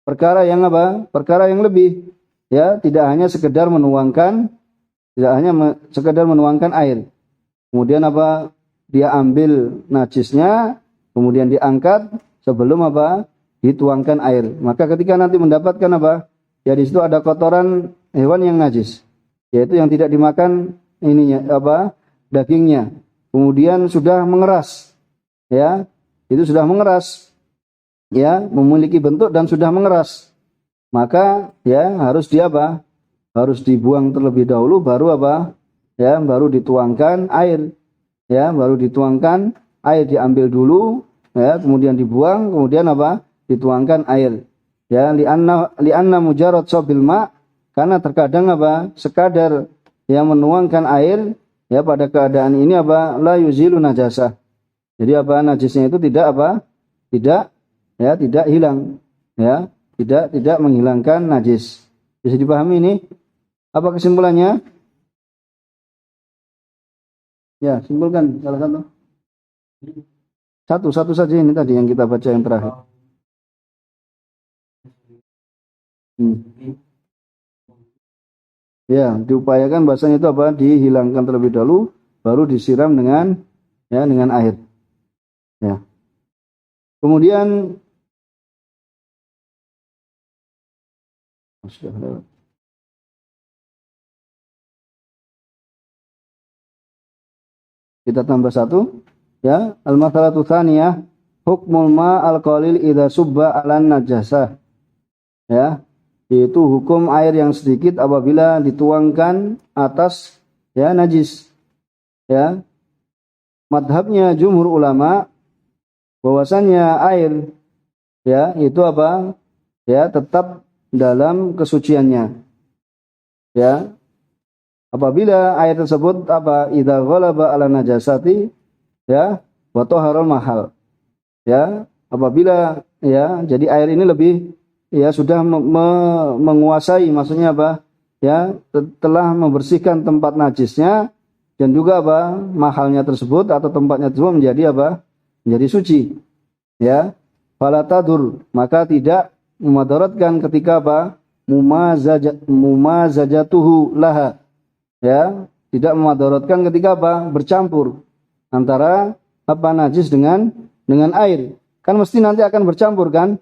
perkara yang apa? Perkara yang lebih. Ya, tidak hanya sekedar menuangkan air. Kemudian apa? Dia ambil najisnya, kemudian diangkat sebelum apa? Dituangkan air. Maka ketika nanti mendapatkan apa? Ya di situ ada kotoran hewan yang najis, yaitu yang tidak dimakan ininya apa? Dagingnya. Kemudian sudah mengeras. Ya, itu sudah mengeras. Ya, memiliki bentuk dan sudah mengeras. Maka ya harus dia apa? Harus dibuang terlebih dahulu baru apa? Ya, baru dituangkan air. Ya, baru dituangkan air, diambil dulu, ya, kemudian dibuang, kemudian apa? Dituangkan air. Ya, li'anna mujarrad sabil ma, karena terkadang apa? Sekadar yang menuangkan air, ya, pada keadaan ini apa? La yuzilu najasah. Jadi apa? Najisnya itu tidak apa? Tidak hilang. Ya, tidak menghilangkan najis. Bisa dipahami ini? Apa kesimpulannya? Ya, simpulkan salah satu. Satu saja ini tadi yang kita baca yang terakhir. Ya, diupayakan bahasanya itu apa? Dihilangkan terlebih dahulu, baru disiram dengan dengan air. Ya. Kemudian kita tambah satu, ya. Al-mas'alatu tsaniyah, hukmul ma al-qalil idza subba 'alan najasah. Ya, yaitu hukum air yang sedikit apabila dituangkan atas ya najis. Ya. Madhabnya jumhur ulama bahwasannya air ya itu apa? Ya, tetap dalam kesuciannya. Ya. Apabila air tersebut apa? Idza ghalaba 'ala najasati, ya, wa taharul mahal. Ya, apabila ya jadi air ini lebih ya sudah menguasai, maksudnya apa? Ya, telah membersihkan tempat najisnya dan juga apa? Mahalnya tersebut atau tempatnya tersebut menjadi apa? Menjadi suci. Ya. Fala tadur, maka tidak memadaratkan ketika apa? Mumazajatuhu laha. Ya, tidak memadaratkan ketika apa? Bercampur antara apa najis dengan air. Kan mesti nanti akan bercampur kan?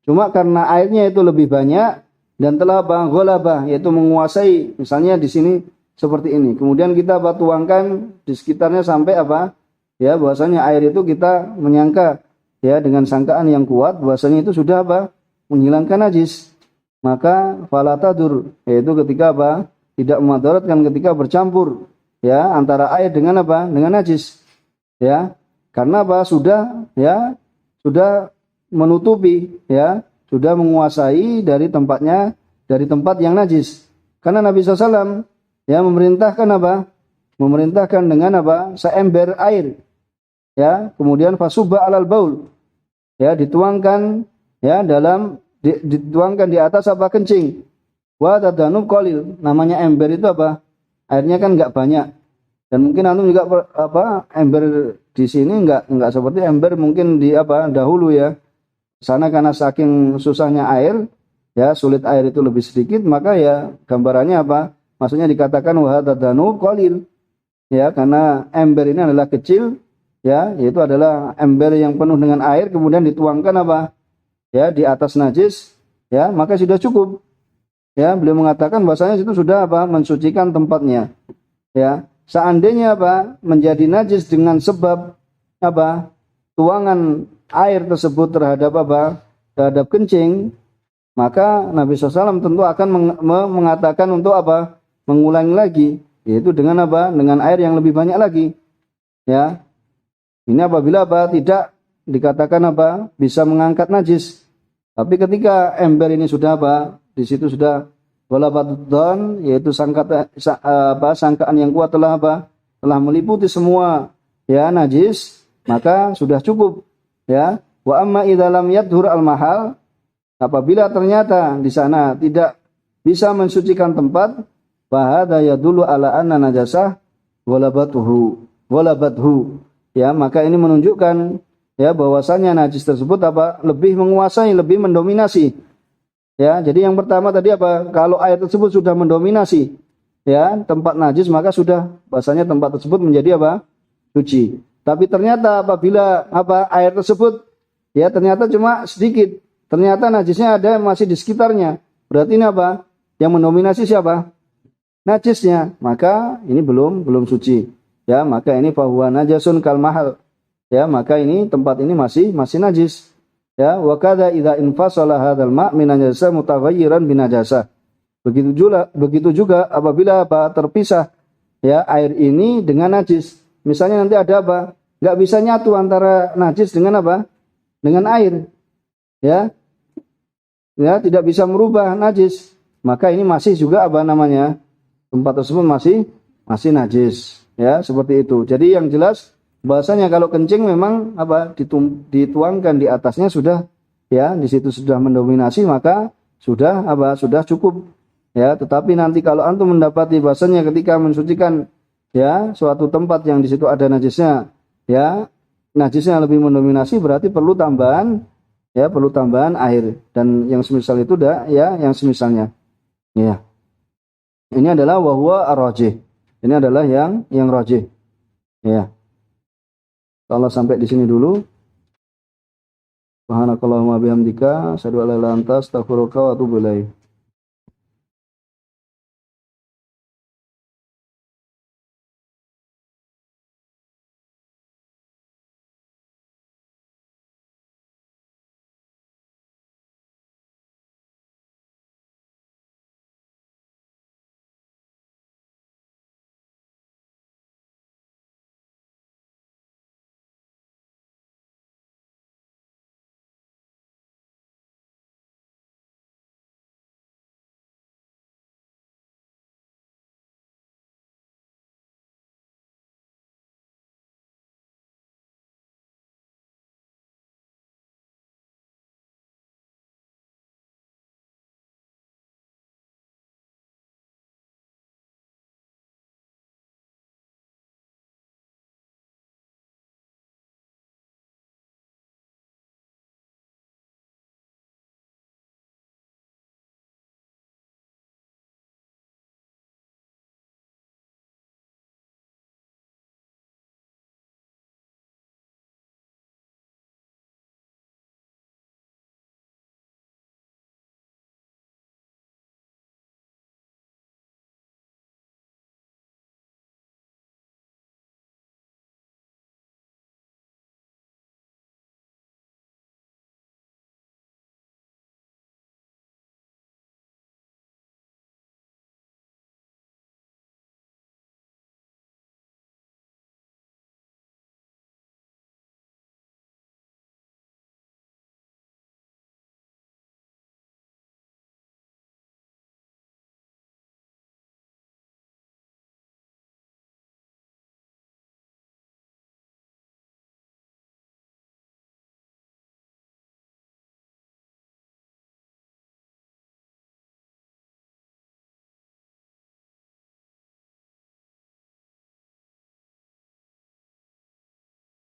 Cuma karena airnya itu lebih banyak dan telah apa? Ghalaba, yaitu menguasai. Misalnya di sini seperti ini. Kemudian kita apa? Tuangkan di sekitarnya sampai apa? Ya, bahwasanya air itu kita menyangka ya dengan sangkaan yang kuat bahwasanya itu sudah apa? Menghilangkan najis. Maka fala tadur, yaitu ketika apa? Tidak memadaratkan ketika bercampur ya antara air dengan apa? Dengan najis. Ya. Karena apa? Sudah menutupi ya, sudah menguasai dari tempatnya, dari tempat yang najis. Karena Nabi SAW ya memerintahkan apa? Memerintahkan dengan apa? Seember air. Ya, kemudian fasubba alal baul. Ya, dituangkan ya dituangkan di atas apa? Kencing. Wa tadanub qalil, namanya ember itu apa? Airnya kan enggak banyak. Dan mungkin antum juga apa? Ember di sini enggak seperti ember mungkin di apa? Dahulu ya. Sana karena saking susahnya air, ya sulit air itu lebih sedikit, maka ya gambarannya apa? Maksudnya dikatakan wa tadanub qalil. Ya, karena ember ini adalah kecil, ya, yaitu adalah ember yang penuh dengan air kemudian dituangkan apa? Ya, di atas najis, ya, maka sudah cukup. Ya, beliau mengatakan bahwasanya itu sudah apa? Mensucikan tempatnya. Ya, seandainya apa? Menjadi najis dengan sebab apa? Tuangan air tersebut terhadap apa? Terhadap kencing, maka Nabi SAW tentu akan mengatakan untuk apa? Mengulangi lagi, yaitu dengan apa? Dengan air yang lebih banyak lagi. Ya, ini apabila apa? Tidak dikatakan apa? Bisa mengangkat najis. Tapi ketika ember ini sudah apa? Di situ sudah walabatudon, yaitu sangkaan yang kuat telah apa? Telah meliputi semua ya najis, maka sudah cukup. Ya. Wa amma idza lam yadhur al mahal, apabila ternyata di sana tidak bisa mensucikan tempat, bahada yadullu ala anna najasah walabathu. Ya, maka ini menunjukkan ya bahwasanya najis tersebut apa? Lebih menguasai, lebih mendominasi. Ya, jadi yang pertama tadi apa? Kalau air tersebut sudah mendominasi ya tempat najis, maka sudah bahasanya tempat tersebut menjadi apa? Suci. Tapi ternyata apabila apa air tersebut ya ternyata cuma sedikit, ternyata najisnya ada masih di sekitarnya. Berarti ini apa? Yang mendominasi siapa? Najisnya. Maka ini belum suci. Ya, maka ini fahuwa najasun kal mahal. Ya, maka ini tempat ini masih najis. Ya, wa kadza idza infasala hadzal ma' min najasa mutaghayyiran bin najasa. Begitu juga apabila apa terpisah ya air ini dengan najis. Misalnya nanti ada apa? Enggak bisa nyatu antara najis dengan apa? Dengan air. Ya. Ya, tidak bisa merubah najis. Maka ini masih juga apa namanya? Tempat tersebut masih najis. Ya, seperti itu. Jadi yang jelas bahasanya kalau kencing memang apa dituangkan di atasnya sudah ya di situ sudah mendominasi, maka sudah apa sudah cukup ya. Tetapi nanti kalau antum mendapati bahasanya ketika mensucikan ya suatu tempat yang di situ ada najisnya ya najisnya lebih mendominasi, berarti perlu tambahan air dan yang semisal itu dah ya yang semisalnya ya. Ini adalah wahwa ar-rajih. Ini adalah yang rajih ya. Allah sampai di sini dulu. Subhanakallahumma bihamdika asyhadu an la ilaha illa anta astaghfiruka wa atubu ilaik.